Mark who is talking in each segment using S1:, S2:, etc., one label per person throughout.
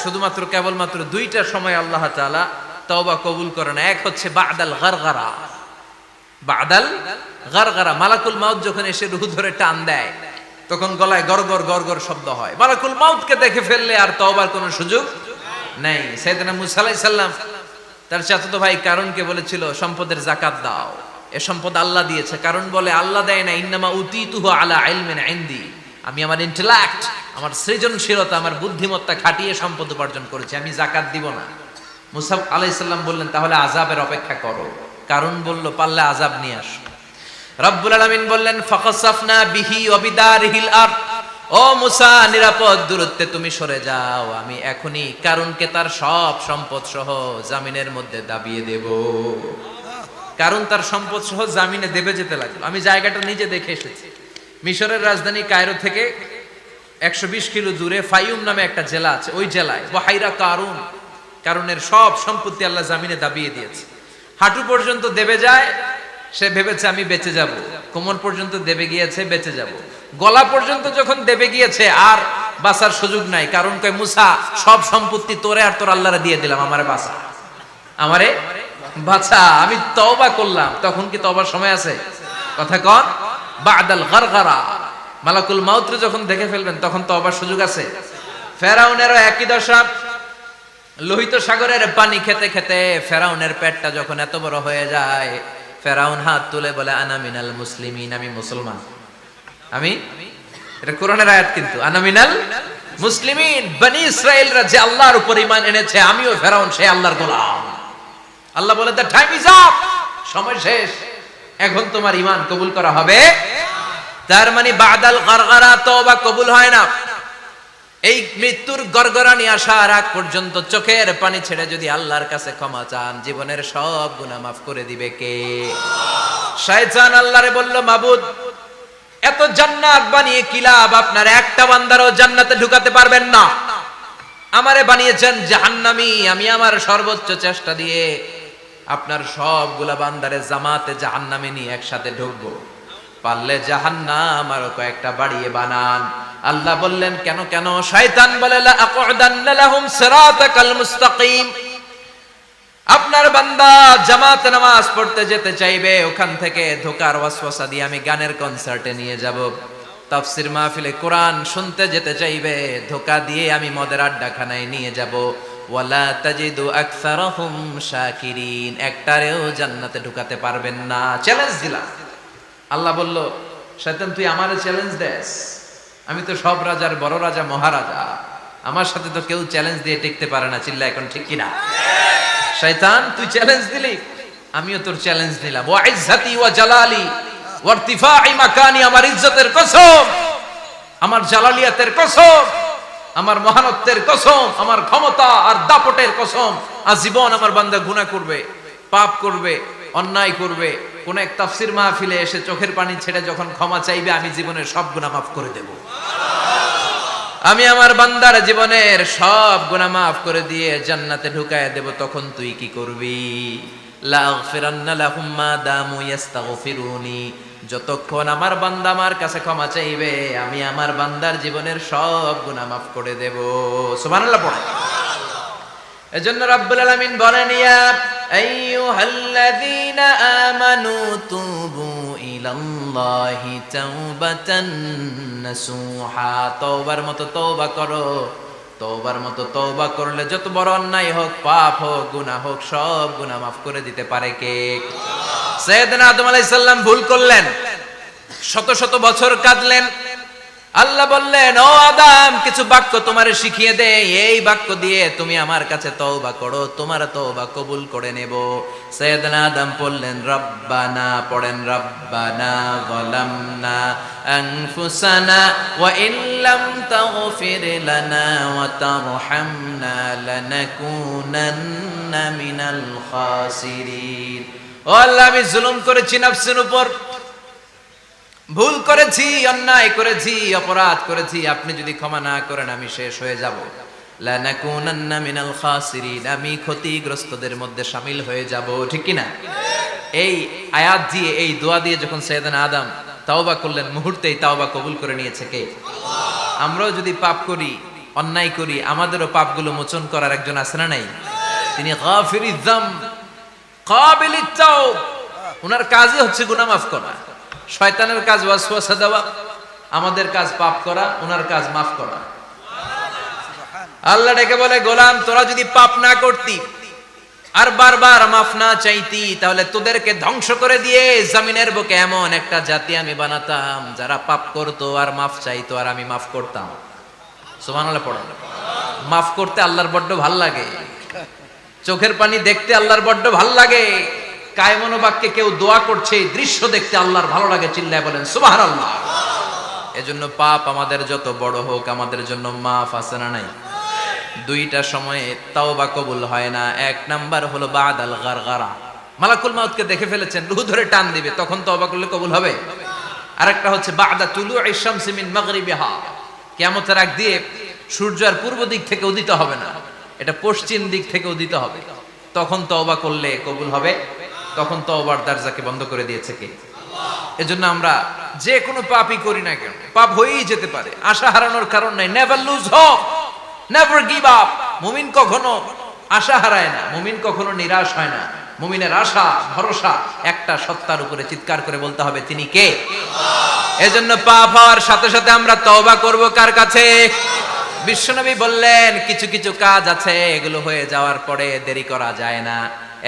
S1: শুধুমাত্র কেবলমাত্র দুইটা সময় আল্লাহ তাআলা তওবা কবুল করে না। এক হচ্ছে বাদাল গারগারা, বাদাল গারগারা, মালাকুল মাউত যখন এসে রূহ ধরে টান দেয় তখন গলায় গরগর গরগর শব্দ হয়। মালাকুল মাউতকে দেখে ফেললে আর তওবার কোনো সুযোগ নেই। সাইয়েদনা মুসা আলাইহিস সালাম তার চাচাতো ভাই কারণকে বলেছিল সম্পদের যাকাত দাও, এ সম্পদ আল্লাহ দিয়েছে। কারণ বলে আল্লাহ দেয় না, ইন্নামা উতীতুহু আলা ইলমিন ইনদি, আমি আমার ইন্টেলেক্ট, আমার সৃজনশীলতা, আমার বুদ্ধিমত্তা খাটিয়ে সম্পদ উপার্জন করেছি, আমি যাকাত দিব না। মুসা আলাইহিস সালাম বললেন তাহলে আযাবের অপেক্ষা করো। কারণ বলল পারলে আযাব নিয়ে আসো। রব্বুল আলামিন বললেন ফাখাসাফনা বিহি ওয়া বিদারিহিল আরদ, ও মুসা নিরাপদ দূরত্বে তুমি সরে যাও, আমি এখনই কারুনকে তার সব সম্পদ সহ জামিনের মধ্যে দাবিয়ে দেব। কারণ তার সম্পদ সহ জামিনে দেবে যেতে লাগলো। আমি জায়গাটা নিজে দেখে এসেছি। মিশরের রাজধানী কায়রো থেকে 120 কিলো দূরে ফাইউম নামে একটা জেলা আছে, ওই জেলায় বহাইরা কারুন, কারুনের সব সম্পত্তি আল্লাহ জামিনে দাবিয়ে দিয়েছে। হাঁটু পর্যন্ত দেবে যায়, সে ভেবেছে আমি বেঁচে যাব। কোমর পর্যন্ত দেবে গিয়েছে, বেঁচে যাব। গলা পর্যন্ত যখন দেবে গিয়েছে আর বাঁচার সুযোগ নাই। কারণ কয় মুসা সব সম্পত্তি তোরে আর তোর আল্লাহরে দিয়ে দিলাম, আমারে বাঁচা, আমারে বাঁচা, আমি তওবা করলাম। তখন কি তওবার সময় আছে? কথা কন। বাদাল গারগারা, মালাকুল মাউত যখন দেখে ফেলবেন তখন তওবার সুযোগ আছে। ফেরাউনেরও একই দশা। লোহিত সাগরের পানি খেতে খেতে ফেরাউনের পেটটা যখন এত বড় হয়ে যায়, ফেরাউন হাত তুলে বলে আনা মিনাল মুসলিমিন, আমি মুসলমান। আমি, এটা কোরআনের আয়াত কিন্তু, আনা মিনাল মুসলিমিন, বনি ইসরাইলরা যে আল্লাহর উপর ঈমান এনেছে, আমিও ফেরাউন সেই আল্লাহর গোলাম। আল্লাহ বলে দ্য টাইম ইজ আপ, সময় শেষ, এখন তোমার ঈমান কবুল করা হবে। তার মানে বাদাল গারগারা তওবা কবুল হয় না। এই মৃত্যুর গড়গড়ানি আসার আগ পর্যন্ত চোখের পানি ছেড়ে যদি আল্লাহর কাছে ক্ষমা চান, জীবনের সব গুনাহ মাফ করে দিবে কে? শয়তান আল্লাহরে বলল মাবুদ এত জান্নাত বানিয়ে কি লাভ, আপনার একটা বান্দারও জান্নাতে ঢুকাতে পারবেন না। আমারে বানিয়েছেন জাহান্নামী, আমি আমার সর্বোচ্চ চেষ্টা দিয়ে আপনার সবগুলা বান্দারে জামাতে জাহান্নামে নিয়ে একসাথে ঢুকবো, পারলে জাহান্নাম আরো কয়েকটা বাড়িয়ে বানান। আল্লাহ বললেন কেন কেন? শয়তান বলে লা আকুদান্না লাহুম সিরাতাকাল মুস্তাকিম, আপনার বান্দা জামাতে নামাজ পড়তে যেতে চাইবে, ওখান থেকে ধোকার ওয়াসওয়াসা দিয়ে আমি গানের কনসার্টে নিয়ে যাব। তাফসীর মাহফিলে কোরআন শুনতে যেতে চাইবে, ধোকা দিয়ে আমি মদের আড্ডাখানায় নিয়ে যাব। ওয়ালা তাজিদু আকসারাহুম শাকিরিন, একটারেও জান্নাতে ঢুকাতে পারবেন না। চ্যালেঞ্জ দিলাম। আল্লাহ বলল শয়তান তুই আমারে চ্যালেঞ্জ দেস, আমি তো সব রাজার বড় রাজা, মহারাজা, আমার সাথে তো কেউ চ্যালেঞ্জ দিয়ে টিকতে পারে না। চিল্লা এখন ঠিক কিনা? শয়তান তুই চ্যালেঞ্জ দিলি, আমিও তোর চ্যালেঞ্জ দিলাম। ওয়া ইজ্জতি ওয়া জালালি ওয়া ইরতিফাই মাকানি, আমার ইজ্জতের কসম, আমার জালালিয়াতের কসম, আমার মহানত্বের কসম, আমার ক্ষমতা আর দাপটের কসম, আজীবন আমার বান্দা গুনাহ করবে, পাপ করবে, অন্যায় করবে, কোন এক তাফসীর মাহফিলে এসে চোখের পানি ছেড়ে যখন ক্ষমা চাইবে, আমি জীবনের সব গুনাহ মাফ করে দেব। আমি আমার বান্দার জীবনের সব গুনাহ মাফ করে দিয়ে জান্নাতে ঢুকায় দেব। তখন তুই কি করবি? লা আগফিরান্না লাহুম মা দামু ইস্তাগফিরুনি, যতক্ষণ আমার বান্দা আমার কাছে ক্ষমা চাইবে, আমি আমার বান্দার জীবনের সব গুনাহ মাফ করে দেব। সুবহানাল্লাহ পড়ে। এজন্য রাব্বুল আলামিন বলেন ইয়া আইয়ুহাল্লাযীনা আমানু তুবু ইলাল্লাহি তাওবাতান নাসুহা, তওবার মতো তওবা করো। তওবার মতো তওবা করলে যত বড় অন্যায় হোক, পাপ হোক, গুনাহ হোক, সব গুনাহ মাফ করে দিতে পারে কে? সাইয়েদনা আদম আলাইহিস সালাম ভুল করলেন, শত শত বছর কাঁদলেন। আল্লাহ বললেন ও আদম কিছু বাক্য তোমারে শিখিয়ে দে, এই বাক্য দিয়ে তুমি আমার কাছে তওবা করো, তোমার তওবা কবুল করে নেব। সাইয়েদনা আদম বললেন রব্বানা, পড়েন রব্বানা যালামনা আনফুসানা ওয়া ইল্লাম তাগফির লানা ওয়া তারহামনা লানাকুনান্না মিনাল খাসিরিন। ও আল্লাহ আমি জুলুম করেছি নফসের উপর, ভুল করেছি, অন্যায় করেছি, অপরাধ করেছি, আপনি যদি ক্ষমা না করেন আমি শেষ হয়ে যাব। লানাকুনান্না মিনাল খাসিরিন, আমি ক্ষতিগ্রস্তদের মধ্যে শামিল হয়ে যাব। ঠিক কি না? এই আয়াত দিয়ে, এই দোয়া দিয়ে যখন সাইয়েদনা আদম তওবা করলেন, মুহূর্তেই তওবা কবুল করে নিয়েছে কে? আমরাও যদি পাপ করি অন্যায় করি, আমাদেরও পাপগুলো মোচন করার একজন আছে না নাই? তিনি গাফিরিয যাম কাবিলিত তাওব। ওনার কাজই হচ্ছে গুনাহ মাফ করা। শয়তানের কাজ ওয়াসওয়াসা দেওয়া, আমাদের কাজ পাপ করা, ওনার কাজ মাফ করা। আল্লাহ ডেকে বলে, গোলাম তোরা যদি পাপ না করতি আর বারবার মাফ না চাইতি, তাহলে তোদেরকে ধ্বংস করে দিয়ে জমিনের বুকে এমন একটা জাতি আমি বানাতাম যারা পাপ করতো আর মাফ চাইতো, আর আমি মাফ করতাম। সুবহানাল্লাহ পড়েন। মাফ করতে আল্লাহর বড্ড ভাল লাগে, চোখের পানি দেখতে আল্লাহর বড্ড ভাল লাগে, কায়মনোবাক্যে কেউ দোয়া করছে এই দৃশ্য দেখতে আল্লাহর ভালো লাগে, চিল্লায় বলেন সুবহানাল্লাহ। এজন্য পাপ আমাদের যত বড় হোক, আমাদের জন্য মাফ আছে না নাই? দুইটা সময়ে তাওবা কবুল হয় না। এক নাম্বার হলো বাদাল গারগারা, মালাকুল মাউতকে দেখে ফেলেছেন, রূহ ধরে টান দিবে, তখন তাওবা করলে কবুল হবে। আরেকটা হচ্ছে বাদা তুলুই শামসি মিন মাগরিবিহা, কিয়ামতের আগ দিয়ে সূর্য আর পূর্ব দিক থেকে উদিত হবে না, এটা পশ্চিম দিক থেকে উদিত হবে, তখন তওবা করলে কবুল হবে। তখন তওবার দরজাকে বন্ধ করে দিয়েছে কে? এজন্য আমরা যে কোনো পাপই করি না কেন, পাপ হয়েই যেতে পারে, আশা হারানোর কারণ নাই। Never lose hope, never give up. মুমিন কখনো আশা হারায় না, মুমিন কখনো নিরাশ হয় না। মুমিনের আশা ভরসা একটা সত্তার উপরে, চিৎকার করে বলতে হবে তিনি কে? এজন্য পাপ হওয়ার সাথে সাথে আমরা তওবা করব কার কাছে? বিশ্বনবী বললেন কিছু কিছু কাজ আছে এগুলো হয়ে যাওয়ার পরে দেরি করা যায় না।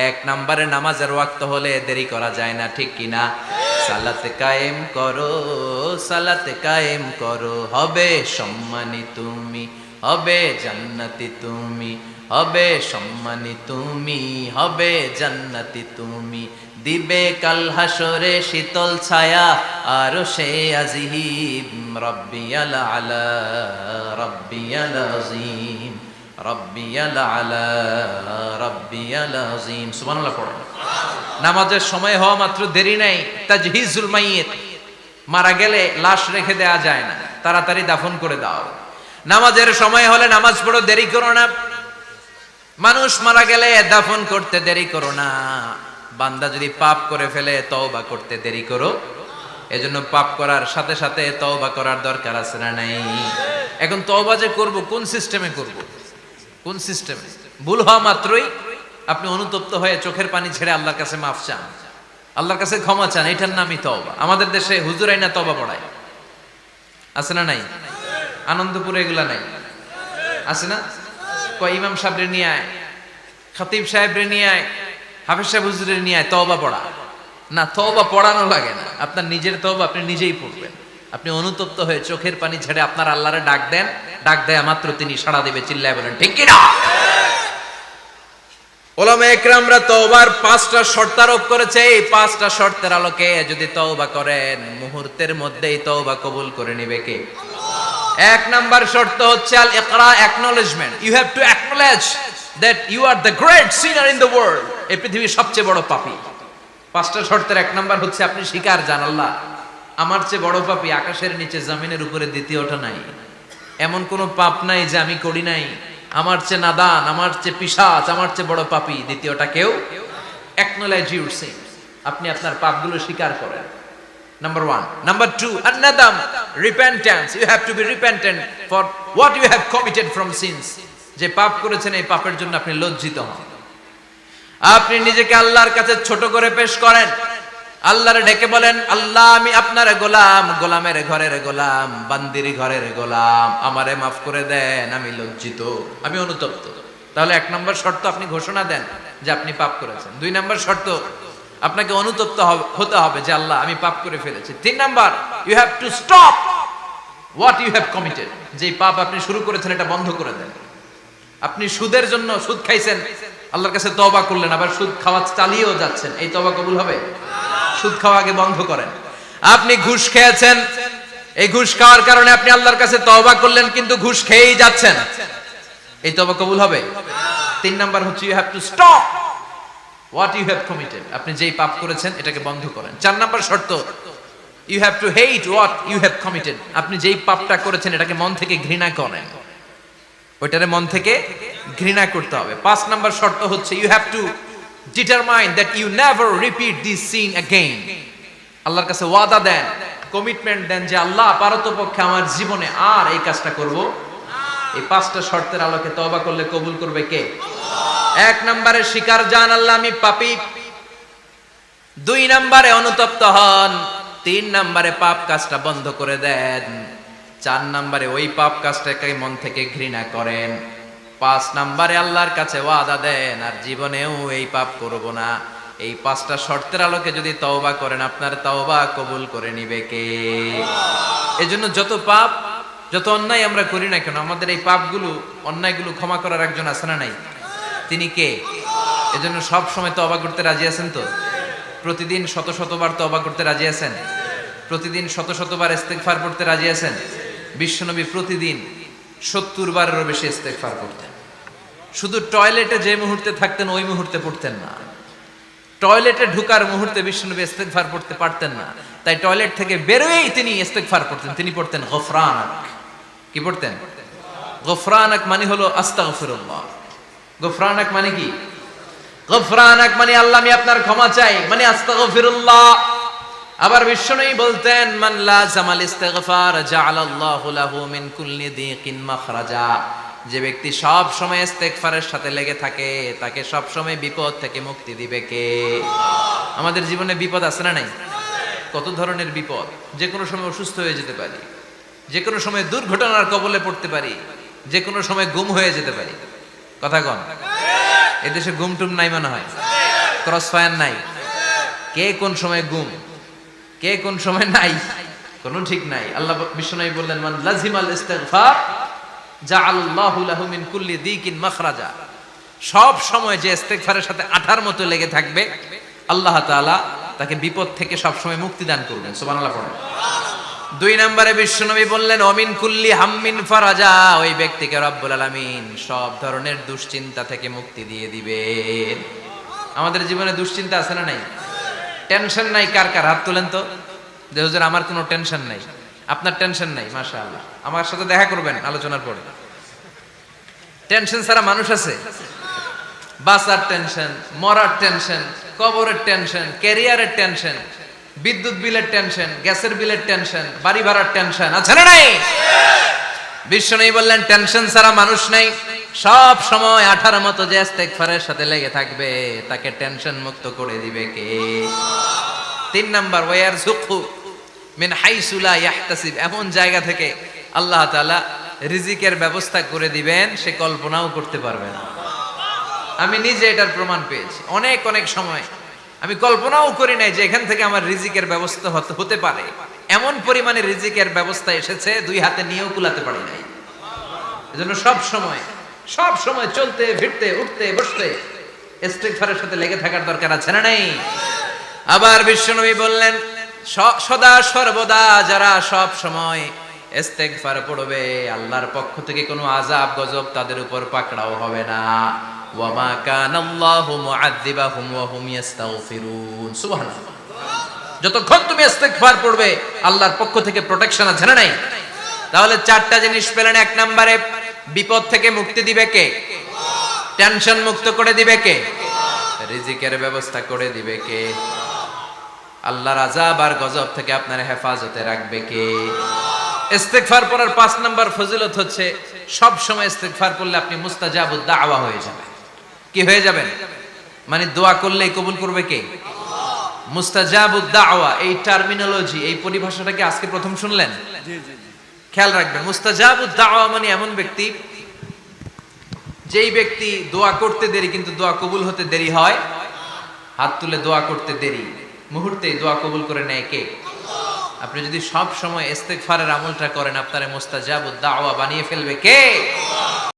S1: এক নম্বরে নামাজের ওয়াক্ত হলে দেরি করা যায় না, ঠিক কিনা? সালাতে কায়েম করো, সালাতে কায়েম করো, হবে সম্মানী তুমি, হবে জান্নাতি তুমি, হবে সম্মানী তুমি, হবে জান্নাতি তুমি, দিবে কাল হাসরে শীতল ছায়া আরশে আজিম, রব্বিয়াল আলা রব্বিয়াল আযীম, রব্বিয়াল আলা রব্বিয়াল আযীম। সুবহানাল্লাহ পড়েন। নামাজের সময় হওয়া মাত্র দেরি নাই। তাজহিজুল মাইয়িত, মারা গেলে লাশ রেখে দেয়া যায় না, তাড়াতাড়ি দাফন করে দাও। নামাজের সময় হলে নামাজ পড়ো, দেরি করো না। মানুষ মারা গেলে দাফন করতে দেরি করো না। বান্দা যদি পাপ করে ফেলে তওবা করতে দেরি করো। এজন্য পাপ করার সাথে সাথে তওবা করার দরকার আছে না নাই? এখন তওবা যে করব, কোন সিস্টেমে করব? কোন সিস্টেমে? ভুল হওয়া মাত্রই আপনি অনুতপ্ত হয়ে চোখের পানি ছেড়ে আল্লাহর কাছে মাফ চান, আল্লাহর কাছে ক্ষমা চান, এটার নামই তওবা। আমাদের দেশে হুজুরাই না তওবা পড়ায়, আছে না নাই? আনন্দপুরে এগুলা নাই, আছে না? কয় ইমাম সাহেবরে নিয়ে আয়, খতিব সাহেবরে নিয়ে আয়, হাফেজ সাহেব হুজুরের নিয়ে আয়, তওবা পড়া। না, তওবা পড়ানো লাগে না, আপনার নিজের তওবা আপনি নিজেই পড়বেন। আপনি অনুতপ্ত হয়ে চোখের পানি ছেড়ে আপনার আল্লাহরে ডাক দেন, ডাক দেয়া মাত্র তিনি সাড়া দিবে, চিল্লায় বলেন ঠিক কি না? উলামা ইকরামরা তওবার 5টা শর্ত আরোপ করেছে। এই 5টা শর্তের আলোকে যদি তওবা করেন, মুহূর্তের মধ্যেই তওবা কবুল করে নেবে কে? এক নাম্বার শর্ত হচ্ছে আল ইকরা, acknowledgement. You have to acknowledge that you are the great sinner in the world. এই পৃথিবীর সবচেয়ে বড় পাপী। 5টা শর্তের এক নাম্বার হচ্ছে আপনি স্বীকার জান, আল্লাহ আমার চেয়ে বড় পাপী আকাশের নিচে জমিনের উপরে দ্বিতীয়টা নাই। এমন কোন পাপ নাই যে আমি করি নাই। আমার চেয়ে নাদান, আমার চেয়ে পিশাচ, আমার চেয়ে বড় পাপী দ্বিতীয়টা কেউ। অ্যাকনলেজ ইউর সিন, আপনি আপনার পাপগুলো স্বীকার করেন। Number 1. Number 2, an-nadam, repentance. You have to be repentant for what you have committed from sins. যে পাপ করেছেন এই পাপের জন্য আপনি লজ্জিত হন। আপনি নিজেকে আল্লাহর কাছে ছোট করে পেশ করেন, আল্লাহরে ডেকে বলেন, আল্লাহ আমি আপনার গোলাম, গোলামের ঘরের গোলাম, বান্দির ঘরের গোলাম, আমারে মাফ করে দেন, আমি লজ্জিত, আমি অনুতপ্ত। তাহলে 1 নম্বর শর্ত আপনি ঘোষণা দেন যে আপনি পাপ করেছেন। 2 নম্বর শর্ত আপনাকে অনুতপ্ত হতে হবে যে আল্লাহ আমি পাপ করে ফেলেছি। 3 number, you have to stop what you have committed. যে পাপ আপনি শুরু করেছেন এটা বন্ধ করে দেন। আপনি সুদের জন্য সুদ খাইছেন, আল্লাহর কাছে তওবা করলেন, আবার সুদ খাওয়া চালিয়েও যাচ্ছেন, এই তওবা কবুল হবে? সুদ খাওয়া আগে বন্ধ করেন। আপনি ঘুষ খেয়েছেন, এই ঘুষ খাওয়ার কারণে আপনি আল্লাহর কাছে তওবা করলেন কিন্তু ঘুষ খেয়েই যাচ্ছেন, এই তওবা কবুল হবে? 3 নাম্বার হচ্ছে you have to stop what you have committed, আপনি যেই পাপ করেছেন এটাকে বন্ধ করেন। 4 নাম্বার শর্ত, you have to hate what you have committed, আপনি যেই পাপটা করেছেন এটাকে মন থেকে ঘৃণা করেন, ওইটারে মন থেকে ঘৃণা করতে হবে। 5 নাম্বার শর্ত হচ্ছে you have to determine that you never repeat this sin again, আল্লাহর কাছে ওয়াদা দেন, কমিটমেন্ট দেন যে আল্লাহ পারতপক্ষে আমার জীবনে আর এই কাজটা করব এই পাঁচটা শর্তের আলোকে তওবা করলে কবুল করবে কে? এক নম্বরে স্বীকার জান আল্লাহ আমি পাপী, দুই নম্বরে অনুতপ্ত হন, তিন নম্বরে পাপ কাজটা বন্ধ করে দেন, চার নম্বরে ওই পাপ কাজটাকে মন থেকে ঘৃণা করেন, পাঁচ নম্বরে আল্লাহর কাছে ওয়াদা দেন আর জীবনেও এই পাপ করব না। এই পাঁচটা শর্তের আলোকে যদি তওবা করেন আপনার তওবা কবুল করে নিবে কে? এজন্য যত পাপ যত অন্যায় আমরা করি না কেন আমাদের এই পাপগুলো অন্যায়গুলো ক্ষমা করার একজন আছে না নাই? তিনি কে? এজন্য সব সময় তওবা করতে রাজি আছেন তো? প্রতিদিন শত শতবার তওবা করতে রাজি আছেন? প্রতিদিন শত শতবার ইস্তেগফার পড়তে রাজি আছেন? বিশ্বনবী প্রতিদিন 70 বারেরও বেশি ইস্তেগফার করতেন। শুধু টয়লেটে যে মুহূর্তে থাকতেন ওই মুহূর্তে পড়তেন না, টয়লেটে ঢুকার মুহূর্তে বিশ্বনবী ইস্তেগফার পড়তে পারতেন না, তাই টয়লেট থেকে বেরোয়েই তিনি ইস্তেগফার পড়তেন। তিনি পড়তেন গফরানাক। কি পড়তেন? গফরানাক মানে হলো আস্তাগফিরুল্লাহ। গফরানাক মানে কি? গফরানাক মানে আল্লাহ আমি আপনার ক্ষমা চাই, মানে আস্তাগফিরুল্লাহ। আবার বিশ্বনবী বলতেন মান লাযামাল ইস্তিগফার জাআলাল্লাহু লাহু মিন কুল্লি দিকিন মাখরাজা। যে ব্যক্তি সব সময় ইস্তেগফারের সাথে লেগে থাকে তাকে সব সময় বিপদ থেকে মুক্তি দিবে কে? আমাদের জীবনে বিপদ আছে না নাই? কত ধরনের বিপদ, যে কোনো সময় অসুস্থ হয়ে যেতে পারি, যে কোনো সময় দুর্ঘটনার কবলে পড়তে পারি, যে কোনো সময় গুম হয়ে যেতে পারি। কথা কন, এদেশে গুম টুম নাই মনে হয়, ক্রস ফায়ার নাই, কে কোন সময় গুম কে কোন সময় নাই কোনো ঠিক নাই। আল্লাহ বিশ্বনবী বললেন মান লাজিমাল ইস্তিগফার জাআলাল্লাহু লাহু মিন কুল্লি দিকিন মাখরাজা। সব সময় যে ইস্তেগফারের সাথে আঠার মতো লেগে থাকবে আল্লাহ তাআলা তাকে বিপদ থেকে সব সময় মুক্তি দান করবেন। সুবহানাল্লাহ পড়েন। দুই নম্বরে বিশ্বনবী বললেন অমিন কুল্লি হাম্মিন ফারাজা। ওই ব্যক্তিকে রব্বুল আলামিন সব ধরনের দুশ্চিন্তা থেকে মুক্তি দিয়ে দিবেন। আমাদের জীবনে দুশ্চিন্তা আছে না নাই? টেনশন নাই কার কার? হাত তোলেন তো। যে হুজুর আমার কোনো টেনশন নাই। আপনার টেনশন নাই? মাশাআল্লাহ। আমার সাথে দেখা করবেন আলোচনার পরে। টেনশন ছাড়া মানুষ আছে? বাসার টেনশন, মরার টেনশন, কবরের টেনশন, ক্যারিয়ারের টেনশন, বিদ্যুৎ বিলের টেনশন, গ্যাসের বিলের টেনশন, বাড়ি ভাড়ার টেনশন আছে না নাই? বিশ্বনবী বললেন টেনশন ছাড়া মানুষ নাই। সব সময় আঠার মতো যে ইস্তেগফারের সাথে লেগে থাকবে তাকে টেনশন মুক্ত করে দিবে কে? তিন নাম্বার ওয়ারযুকহু মিন হাইসু লা ইয়াহতাসিব। এমন জায়গা থেকে আল্লাহ তাআলা রিজিকের ব্যবস্থা করে দিবেন সে কল্পনাও করতে পারবে না। আমি নিজে এটার প্রমাণ পেয়েছি। অনেক অনেক সময় আমি কল্পনাও করি নাই যে এখান থেকে আমার রিজিকের ব্যবস্থা হতে পারে। এমন পরিমাণে রিজিকের ব্যবস্থা এসেছে দুই হাতে নিয়েও কুলাতে পারি নাই। এজন্য সব সময় চলতে ফিরতে উঠতে বসতে ইস্তেগফারের সাথে লেগে থাকার দরকার আছে না নাই? আবার বিশ্বনবী বললেন সদা সর্বদা যারা সব সময় ইস্তেগফার পড়বে আল্লাহর পক্ষ থেকে কোনো আযাব গজব তাদের উপর পাকড়াও হবে না। ওয়া মা কানাল্লাহু মুআযযিবাহুম ওয়া হুম ইস্তাগফিরুন। সুবহানাল্লাহ। যতক্ষণ তুমি ইস্তেগফার পড়বে আল্লাহর পক্ষ থেকে প্রোটেকশন আছে না নাই? তাহলে চারটা জিনিস পেলেন। এক নম্বরে বিপদ থেকে মুক্তি দিবে কে? টেনশন মুক্ত করে দিবে কে? রিজিকের ব্যবস্থা করে দিবে কে? আল্লাহর আযাব আর গজব থেকে আপনার হেফাজতে রাখবে কে? ইস্তেগফার পড়ার 5 নাম্বার ফজিলত হচ্ছে সব সময় ইস্তেগফার করলে আপনি মুস্তাজাবুদ দাওয়া হয়ে যাবেন। কি হয়ে যাবেন? মানে দোয়া করলেই কবুল করবে কে? মুস্তাজাবুদ দাওয়া। এই টার্মিনোলজি, এই পরিভাষাটাকে আজকে প্রথম শুনলেন? জি জি। খেয়াল রাখবেন, মুস্তাজাবুদ দাওয়া মানে এমন ব্যক্তি যেই ব্যক্তি দোয়া করতে দেরি কিন্তু দোয়া কবুল হতে দেরি হয়। হাত তুলে দোয়া করতে দেরি, মুহূর্তেই দোয়া কবুল করে নেয় কে? আপনি যদি সব সময় ইস্তেগফারের আমলটা করেন আপনারে মুস্তাজাবুদ দাওয়া বানিয়ে ফেলবে কে?